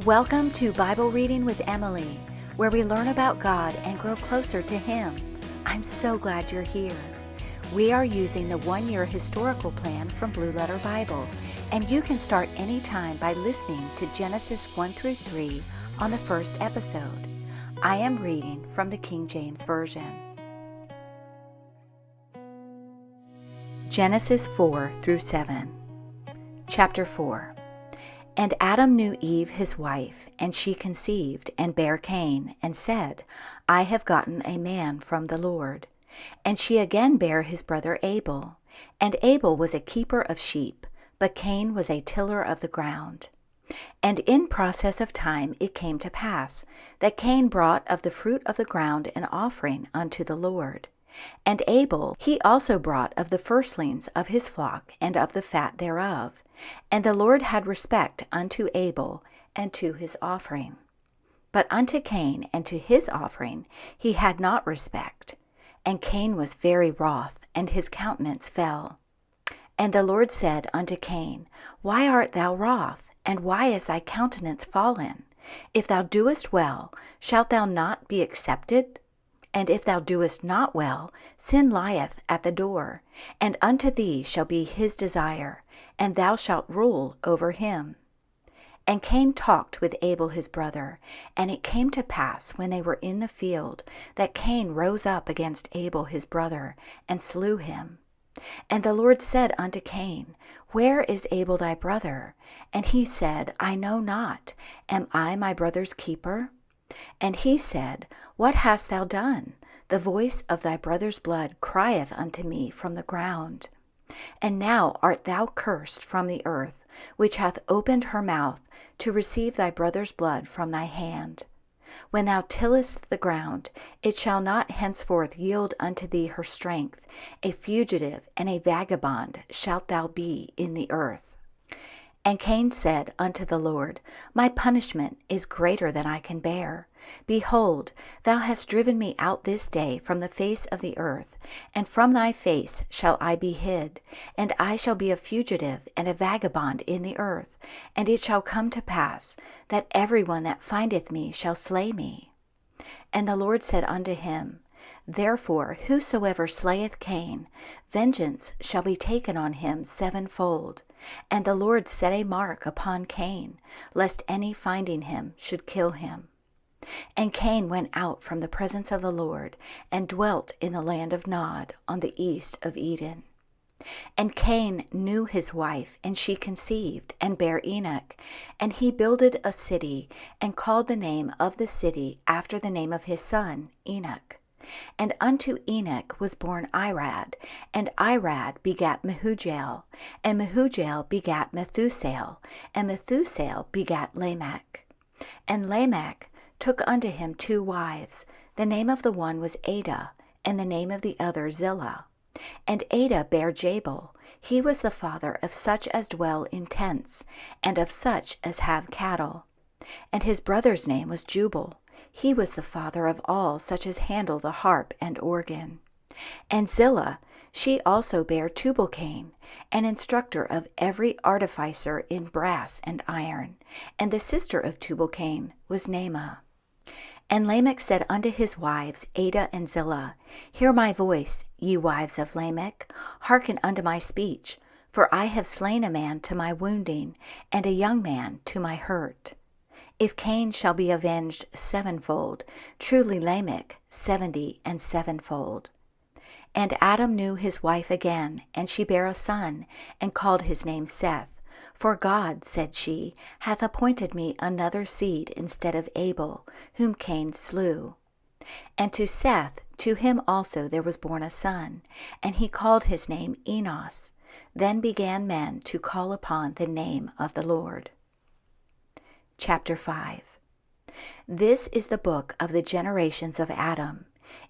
Welcome to Bible Reading with Emily, where we learn about God and grow closer to Him. I'm so glad you're here. We are using the one-year historical plan from Blue Letter Bible, and you can start anytime by listening to Genesis 1 through 3 on the first episode. I am reading from the King James Version. Genesis 4 through 7. Chapter 4. And Adam knew Eve his wife, and she conceived, and bare Cain, and said, I have gotten a man from the Lord. And she again bare his brother Abel. And Abel was a keeper of sheep, but Cain was a tiller of the ground. And in process of time it came to pass, that Cain brought of the fruit of the ground an offering unto the Lord. And Abel he also brought of the firstlings of his flock, and of the fat thereof. And the Lord had respect unto Abel, and to his offering. But unto Cain and to his offering he had not respect. And Cain was very wroth, and his countenance fell. And the Lord said unto Cain, Why art thou wroth, and why is thy countenance fallen? If thou doest well, shalt thou not be accepted? And if thou doest not well, sin lieth at the door, and unto thee shall be his desire, and thou shalt rule over him. And Cain talked with Abel his brother, and it came to pass, when they were in the field, that Cain rose up against Abel his brother, and slew him. And the Lord said unto Cain, Where is Abel thy brother? And he said, I know not. Am I my brother's keeper? And he said, What hast thou done? The voice of thy brother's blood crieth unto me from the ground. And now art thou cursed from the earth, which hath opened her mouth to receive thy brother's blood from thy hand. When thou tillest the ground, it shall not henceforth yield unto thee her strength. A fugitive and a vagabond shalt thou be in the earth. And Cain said unto the Lord, My punishment is greater than I can bear. Behold, thou hast driven me out this day from the face of the earth, and from thy face shall I be hid, and I shall be a fugitive and a vagabond in the earth. And it shall come to pass, that every one that findeth me shall slay me. And the Lord said unto him, Therefore whosoever slayeth Cain, vengeance shall be taken on him sevenfold. And the Lord set a mark upon Cain, lest any finding him should kill him. And Cain went out from the presence of the Lord, and dwelt in the land of Nod, on the east of Eden. And Cain knew his wife, and she conceived, and bare Enoch. And he builded a city, and called the name of the city after the name of his son, Enoch. And unto Enoch was born Irad, and Irad begat Mehujael, and Mehujael begat Methusael, and Methusael begat Lamech. And Lamech took unto him 2 wives. The name of the one was Adah, and the name of the other Zillah. And Adah bare Jabal. He was the father of such as dwell in tents, and of such as have cattle. And his brother's name was Jubal. He was the father of all such as handle the harp and organ. And Zillah, she also bare Tubal-Cain, an instructor of every artificer in brass and iron. And the sister of Tubal-Cain was Naamah. And Lamech said unto his wives, Adah and Zillah, Hear my voice, ye wives of Lamech, hearken unto my speech. For I have slain a man to my wounding, and a young man to my hurt. If Cain shall be avenged sevenfold, truly Lamech 70 and sevenfold. And Adam knew his wife again, and she bare a son, and called his name Seth. For God, said she, hath appointed me another seed instead of Abel, whom Cain slew. And to Seth, to him also there was born a son, and he called his name Enos. Then began men to call upon the name of the Lord. Chapter 5. This is the book of the generations of Adam.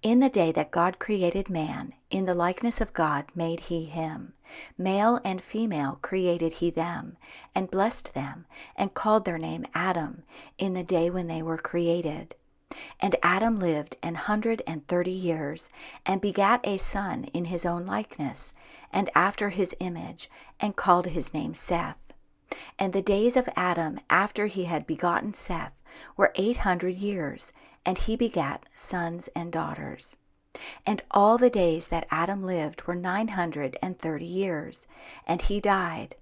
In the day that God created man, in the likeness of God made he him. Male and female created he them, and blessed them, and called their name Adam, in the day when they were created. And Adam lived 130 years, and begat a son in his own likeness, and after his image, and called his name Seth. And the days of Adam after he had begotten Seth were 800 years, and he begat sons and daughters. And all the days that Adam lived were 930 years, and he died.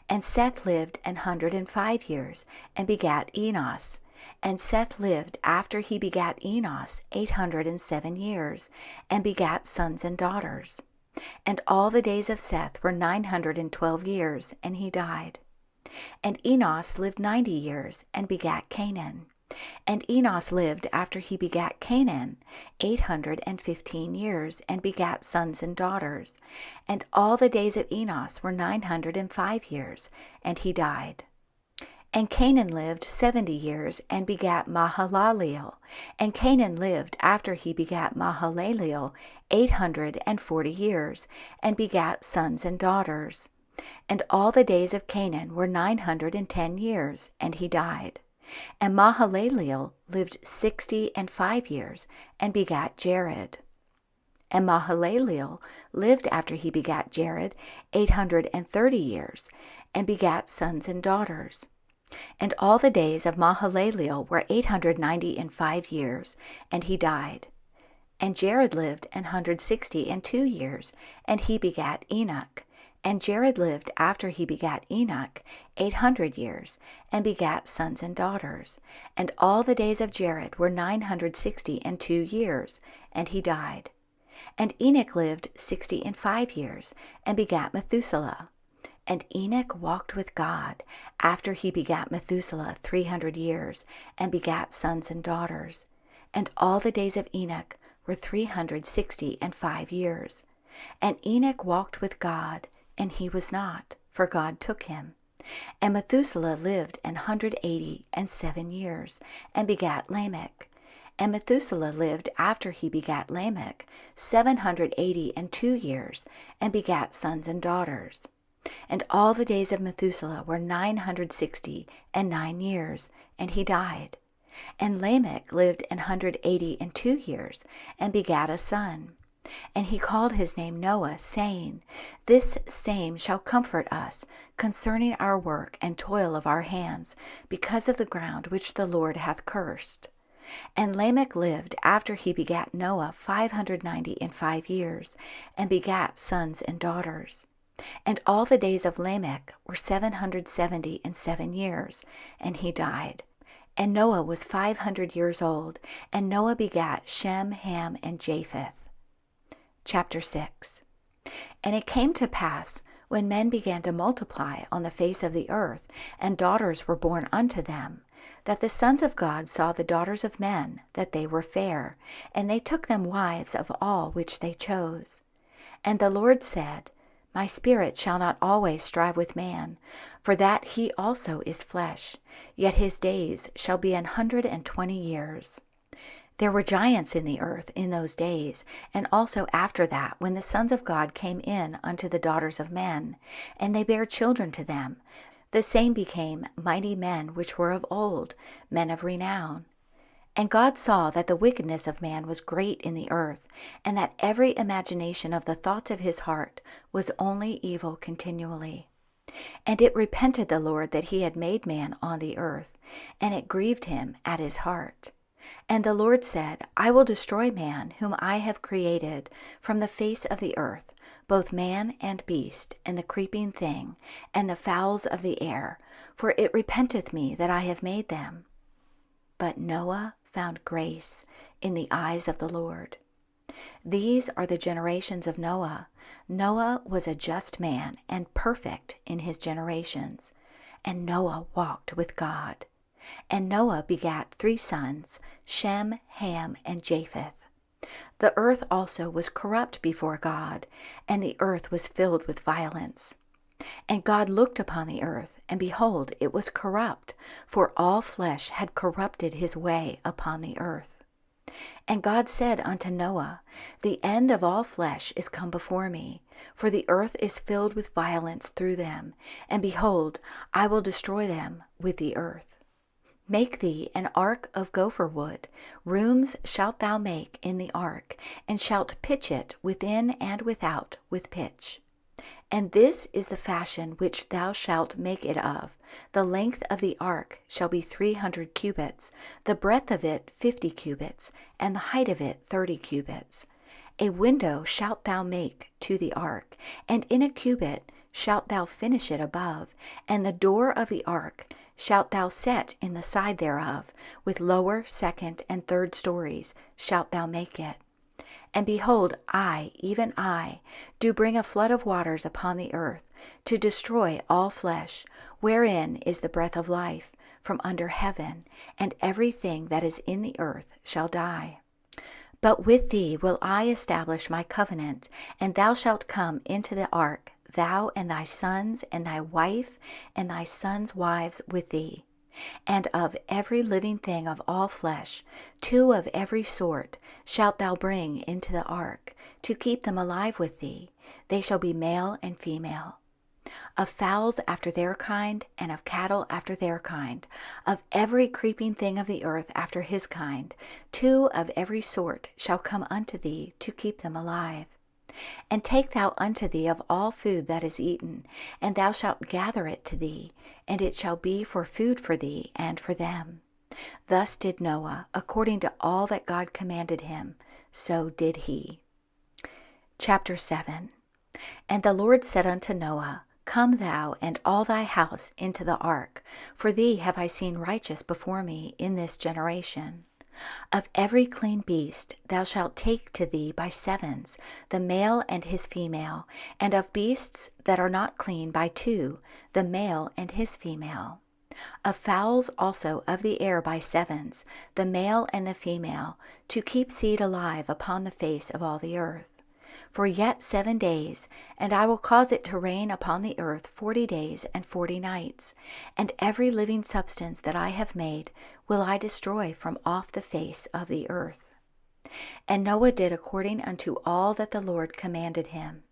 And Seth lived 105 years, and begat Enos. And Seth lived after he begat Enos 807 years, and begat sons and daughters. And all the days of Seth were 912 years, and he died. And Enos lived 90 years, and begat Canaan. And Enos lived after he begat Canaan 815 years, and begat sons and daughters. And all the days of Enos were 905 years, and he died. And Canaan lived 70 years, and begat Mahalaleel. And Canaan lived after he begat Mahalaleel 840 years, and begat sons and daughters. And all the days of Canaan were 910 years, and he died. And Mahalaleel lived 65 years, and begat Jared. And Mahalaleel lived after he begat Jared 830 years, and begat sons and daughters. And all the days of Mahalaleel were 895 years, and he died. And Jared lived 162 years, and he begat Enoch. And Jared lived after he begat Enoch 800 years, and begat sons and daughters. And all the days of Jared were 962 years, and he died. And Enoch lived 65 years, and begat Methuselah. And Enoch walked with God after he begat Methuselah 300 years, and begat sons and daughters. And all the days of Enoch were 365 years. And Enoch walked with God, and he was not, for God took him. And Methuselah lived 187 years, and begat Lamech. And Methuselah lived after he begat Lamech 782 years, and begat sons and daughters. And all the days of Methuselah were 969 years, and he died. And Lamech lived 182 years, and begat a son. And he called his name Noah, saying, This same shall comfort us concerning our work and toil of our hands, because of the ground which the Lord hath cursed. And Lamech lived after he begat Noah 595 years, and begat sons and daughters. And all the days of Lamech were 777 years, and he died. And Noah was 500 years old, and Noah begat Shem, Ham, and Japheth. Chapter 6. And it came to pass, when men began to multiply on the face of the earth, and daughters were born unto them, that the sons of God saw the daughters of men, that they were fair, and they took them wives of all which they chose. And the Lord said, My spirit shall not always strive with man, for that he also is flesh, yet his days shall be 120 years. There were giants in the earth in those days, and also after that, when the sons of God came in unto the daughters of men, and they bare children to them. The same became mighty men which were of old, men of renown. And God saw that the wickedness of man was great in the earth, and that every imagination of the thoughts of his heart was only evil continually. And it repented the Lord that he had made man on the earth, and it grieved him at his heart. And the Lord said, I will destroy man whom I have created from the face of the earth, both man and beast, and the creeping thing, and the fowls of the air, for it repenteth me that I have made them. But Noah found grace in the eyes of the Lord. These are the generations of Noah. Noah was a just man and perfect in his generations, and Noah walked with God. And Noah begat 3 sons, Shem, Ham, and Japheth. The earth also was corrupt before God, and the earth was filled with violence. And God looked upon the earth, and behold, it was corrupt, for all flesh had corrupted his way upon the earth. And God said unto Noah, The end of all flesh is come before me, for the earth is filled with violence through them, and behold, I will destroy them with the earth. Make thee an ark of gopher wood. Rooms shalt thou make in the ark, and shalt pitch it within and without with pitch. And this is the fashion which thou shalt make it of. The length of the ark shall be 300 cubits, the breadth of it 50 cubits, and the height of it 30 cubits. A window shalt thou make to the ark, and in a cubit shalt thou finish it above, and the door of the ark shalt thou set in the side thereof, with lower, second, and third stories shalt thou make it. And behold, I, even I, do bring a flood of waters upon the earth, to destroy all flesh, wherein is the breath of life, from under heaven, and everything that is in the earth shall die. But with thee will I establish my covenant, and thou shalt come into the ark, thou and thy sons, and thy wife, and thy sons' wives with thee. And of every living thing of all flesh, 2 of every sort shalt thou bring into the ark, to keep them alive with thee. They shall be male and female. Of fowls after their kind, and of cattle after their kind, of every creeping thing of the earth after his kind, 2 of every sort shall come unto thee, to keep them alive. And take thou unto thee of all food that is eaten, and thou shalt gather it to thee, and it shall be for food for thee and for them. Thus did Noah, according to all that God commanded him, so did he. Chapter 7. And the Lord said unto Noah, Come thou and all thy house into the ark, for thee have I seen righteous before me in this generation. Of every clean beast thou shalt take to thee by sevens, the male and his female, and of beasts that are not clean by 2, the male and his female. Of fowls also of the air by sevens, the male and the female, to keep seed alive upon the face of all the earth. For yet 7 days, and I will cause it to rain upon the earth 40 days and 40 nights, and every living substance that I have made will I destroy from off the face of the earth. And Noah did according unto all that the Lord commanded him.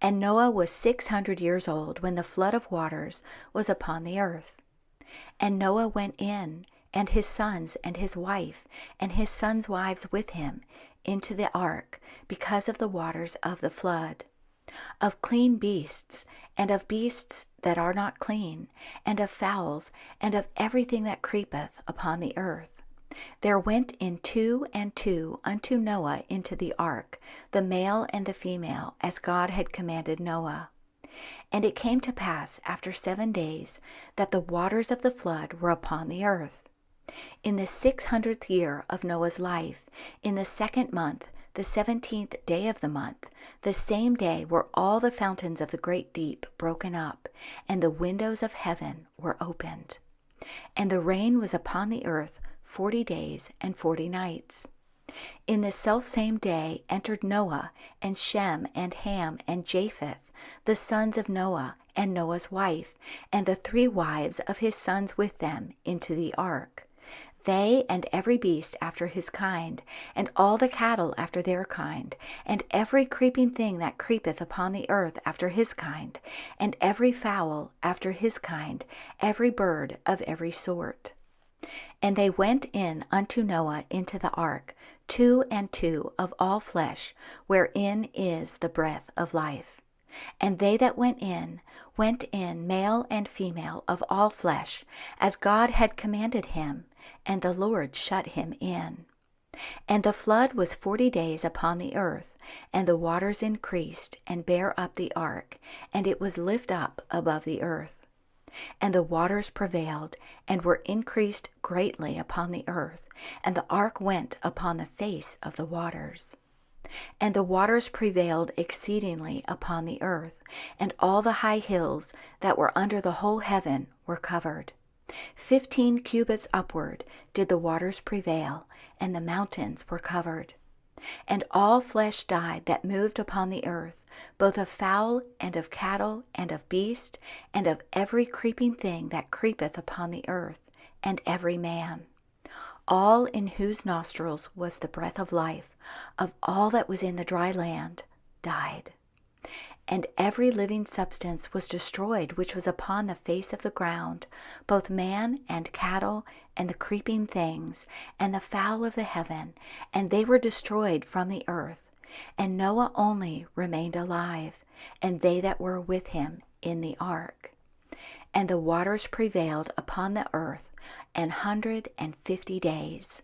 And Noah was 600 years old when the flood of waters was upon the earth. And Noah went in, and his sons and his wife, and his sons' wives with him, into the ark, because of the waters of the flood. Of clean beasts, and of beasts that are not clean, and of fowls, and of everything that creepeth upon the earth. There went in 2 and 2 unto Noah into the ark, the male and the female, as God had commanded Noah. And it came to pass after 7 days that the waters of the flood were upon the earth. In the 600th year of Noah's life, in the 2nd month, the 17th day of the month, the same day were all the fountains of the great deep broken up, and the windows of heaven were opened. And the rain was upon the earth 40 days and 40 nights. In the selfsame day entered Noah, and Shem, and Ham, and Japheth, the sons of Noah, and Noah's wife, and the 3 wives of his sons with them, into the ark. They and every beast after his kind, and all the cattle after their kind, and every creeping thing that creepeth upon the earth after his kind, and every fowl after his kind, every bird of every sort. And they went in unto Noah into the ark, 2 and 2 of all flesh, wherein is the breath of life. And they that went in, male and female of all flesh, as God had commanded him, and the Lord shut him in. And the flood was 40 days upon the earth, and the waters increased, and bare up the ark, and it was lift up above the earth. And the waters prevailed, and were increased greatly upon the earth, and the ark went upon the face of the waters. And the waters prevailed exceedingly upon the earth, and all the high hills that were under the whole heaven were covered. 15 cubits upward did the waters prevail, and the mountains were covered. And all flesh died that moved upon the earth, both of fowl, and of cattle, and of beast, and of every creeping thing that creepeth upon the earth, and every man. All in whose nostrils was the breath of life, of all that was in the dry land, died. And every living substance was destroyed which was upon the face of the ground, both man and cattle, and the creeping things, and the fowl of the heaven, and they were destroyed from the earth. And Noah only remained alive, and they that were with him in the ark. And the waters prevailed upon the earth 150 days.